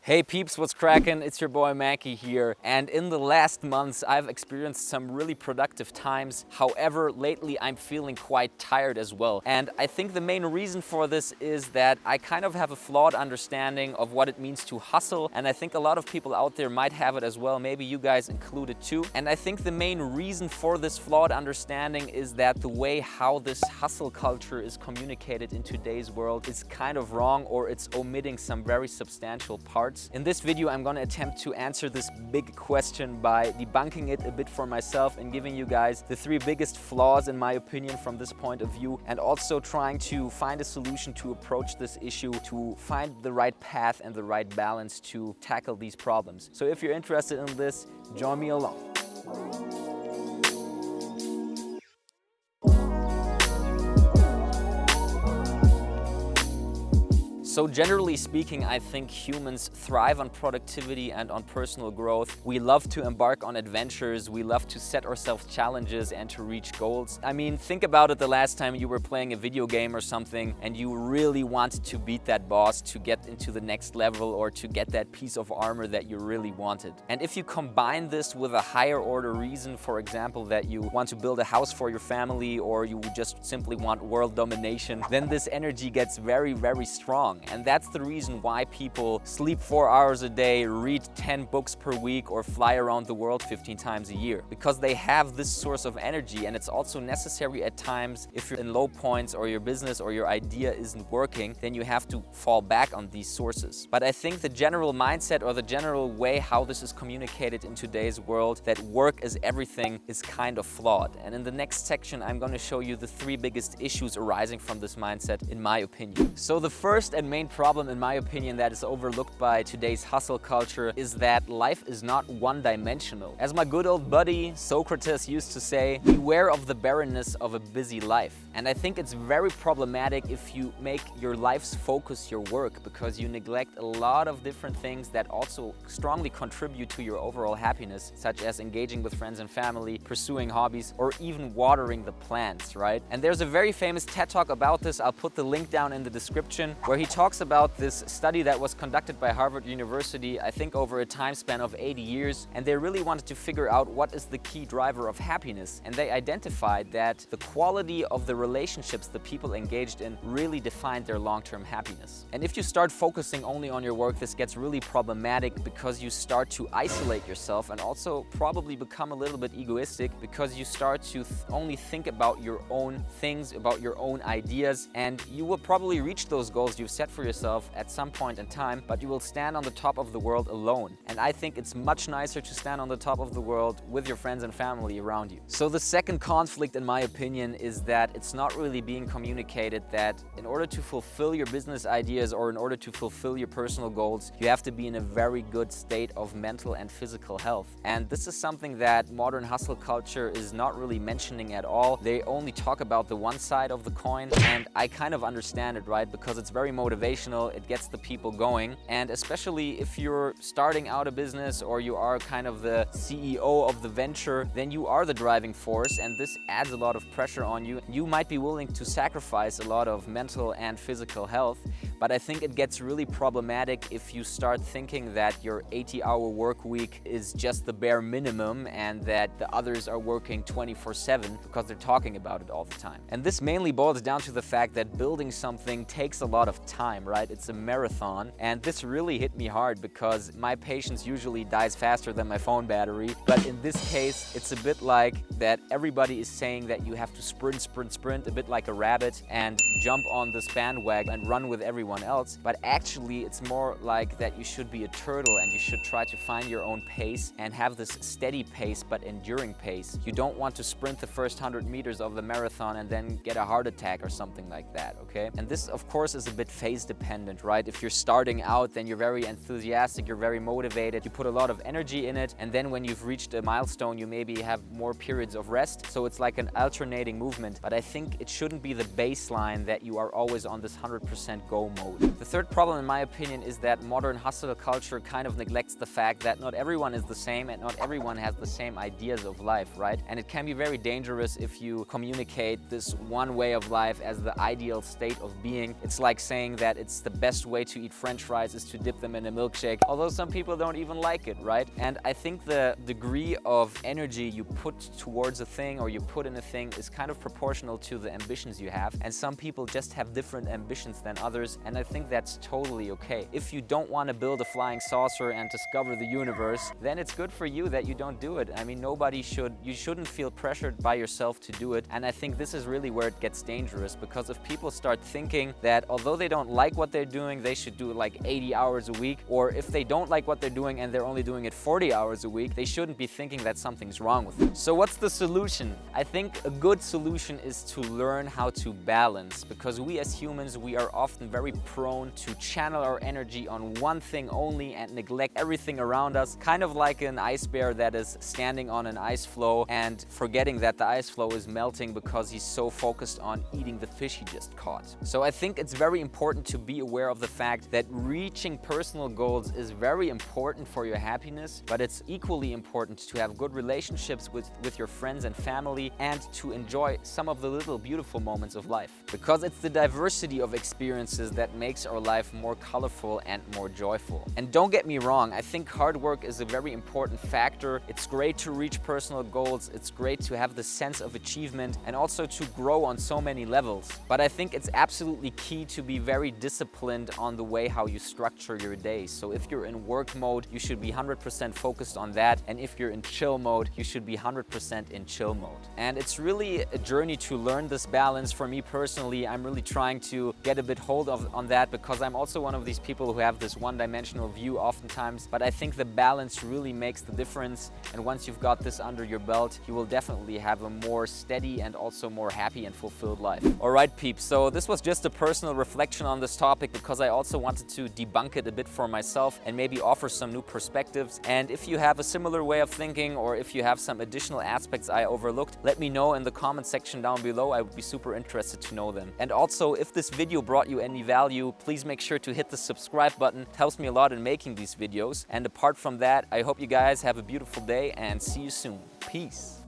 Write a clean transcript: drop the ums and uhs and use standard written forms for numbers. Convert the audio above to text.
Hey peeps, what's cracking? It's your boy Macki here. And in the last months, I've experienced some really productive times. However, lately I'm feeling quite tired as well. And I think the main reason for this is that I kind of have a flawed understanding of what it means to hustle. And I think a lot of people out there might have it as well. Maybe you guys included too. And I think the main reason for this flawed understanding is that the way how this hustle culture is communicated in today's world is kind of wrong, or it's omitting some very substantial parts. In this video, I'm going to attempt to answer this big question by debunking it a bit for myself and giving you guys the 3 biggest flaws in my opinion from this point of view, and also trying to find a solution to approach this issue, to find the right path and the right balance to tackle these problems. So if you're interested in this, join me along. So generally speaking, I think humans thrive on productivity and on personal growth. We love to embark on adventures. We love to set ourselves challenges and to reach goals. I mean, think about it, the last time you were playing a video game or something and you really wanted to beat that boss to get into the next level or to get that piece of armor that you really wanted. And if you combine this with a higher order reason, for example, that you want to build a house for your family or you just simply want world domination, then this energy gets very, very strong. And that's the reason why people sleep 4 hours a day, read 10 books per week, or fly around the world 15 times a year. Because they have this source of energy, and it's also necessary at times if you're in low points or your business or your idea isn't working, then you have to fall back on these sources. But I think the general mindset or the general way how this is communicated in today's world, that work is everything, is kind of flawed. And in the next section, I'm going to show you the 3 biggest issues arising from this mindset, in my opinion. So the first and main problem, in my opinion, that is overlooked by today's hustle culture is that life is not one-dimensional. As my good old buddy Socrates used to say, beware of the barrenness of a busy life. And I think it's very problematic if you make your life's focus your work, because you neglect a lot of different things that also strongly contribute to your overall happiness, such as engaging with friends and family, pursuing hobbies, or even watering the plants, right? And there's a very famous TED Talk about this. I'll put the link down in the description, where he talks about this study that was conducted by Harvard University, I think over a time span of 80 years, and they really wanted to figure out what is the key driver of happiness. And they identified that the quality of the relationships the people engaged in really defined their long-term happiness. And if you start focusing only on your work, this gets really problematic, because you start to isolate yourself and also probably become a little bit egoistic, because you start to only think about your own things, about your own ideas, and you will probably reach those goals you've set for yourself at some point in time, but you will stand on the top of the world alone. And I think it's much nicer to stand on the top of the world with your friends and family around you. So the second conflict, in my opinion, is that it's not really being communicated that in order to fulfill your business ideas or in order to fulfill your personal goals, you have to be in a very good state of mental and physical health. And this is something that modern hustle culture is not really mentioning at all. They only talk about the one side of the coin, and I kind of understand it, right? Because it's very motivational, it gets the people going, and especially if you're starting out a business or you are kind of the CEO of the venture, then you are the driving force, and this adds a lot of pressure on you. You might be willing to sacrifice a lot of mental and physical health, but I think it gets really problematic if you start thinking that your 80-hour work week is just the bare minimum and that the others are working 24/7 because they're talking about it all the time. And this mainly boils down to the fact that building something takes a lot of time, right? It's a marathon, and this really hit me hard because my patience usually dies faster than my phone battery. But in this case, it's a bit like that everybody is saying that you have to sprint, a bit like a rabbit, and jump on this bandwagon and run with everyone else. But actually, it's more like that you should be a turtle and you should try to find your own pace and have this steady pace but enduring pace. You don't want to sprint the first 100 meters of the marathon and then get a heart attack or something like that, okay? And this, of course, is a bit phase dependent, right? If you're starting out, then you're very enthusiastic, you're very motivated, you put a lot of energy in it, and then when you've reached a milestone, you maybe have more periods of rest. So it's like an alternating movement, but I think it shouldn't be the baseline that you are always on this 100% go mode. The third problem, in my opinion, is that modern hustle culture kind of neglects the fact that not everyone is the same and not everyone has the same ideas of life, right? And it can be very dangerous if you communicate this one way of life as the ideal state of being. It's like saying that it's the best way to eat French fries is to dip them in a milkshake, although some people don't even like it, right? And I think the degree of energy you put towards a thing or you put in a thing is kind of proportional to the ambitions you have. And some people just have different ambitions than others, and I think that's totally okay. If you don't want to build a flying saucer and discover the universe, then it's good for you that you don't do it. I mean, you shouldn't feel pressured by yourself to do it. And I think this is really where it gets dangerous, because if people start thinking that although they don't like what they're doing, they should do it like 80 hours a week, or if they don't like what they're doing and they're only doing it 40 hours a week, they shouldn't be thinking that something's wrong with it. So what's the solution? I think a good solution is to learn how to balance, because we as humans, we are often very prone to channel our energy on one thing only and neglect everything around us, kind of like an ice bear that is standing on an ice floe and forgetting that the ice floe is melting because he's so focused on eating the fish he just caught. So I think it's very important to be aware of the fact that reaching personal goals is very important for your happiness, but it's equally important to have good relationships with your friends and family, and to enjoy some of the little beautiful moments of life. Because it's the diversity of experiences that makes our life more colorful and more joyful. And don't get me wrong, I think hard work is a very important factor. It's great to reach personal goals, it's great to have the sense of achievement and also to grow on so many levels. But I think it's absolutely key to be very disciplined on the way how you structure your day. So if you're in work mode, you should be 100% focused on that. And if you're in chill mode, you should be 100% in chill mode. And it's really a journey to learn this balance. For me personally, I'm really trying to get a bit hold on that, because I'm also one of these people who have this one-dimensional view oftentimes. But I think the balance really makes the difference. And once you've got this under your belt, you will definitely have a more steady and also more happy and fulfilled life. All right, peeps. So this was just a personal reflection on this topic, because I also wanted to debunk it a bit for myself and maybe offer some new perspectives. And if you have a similar way of thinking, or if you have some additional aspects I overlooked, let me know in the comment section down below. I would be super interested to know them. And also, if this video brought you any value, please make sure to hit the subscribe button. It helps me a lot in making these videos. And apart from that, I hope you guys have a beautiful day and see you soon. Peace.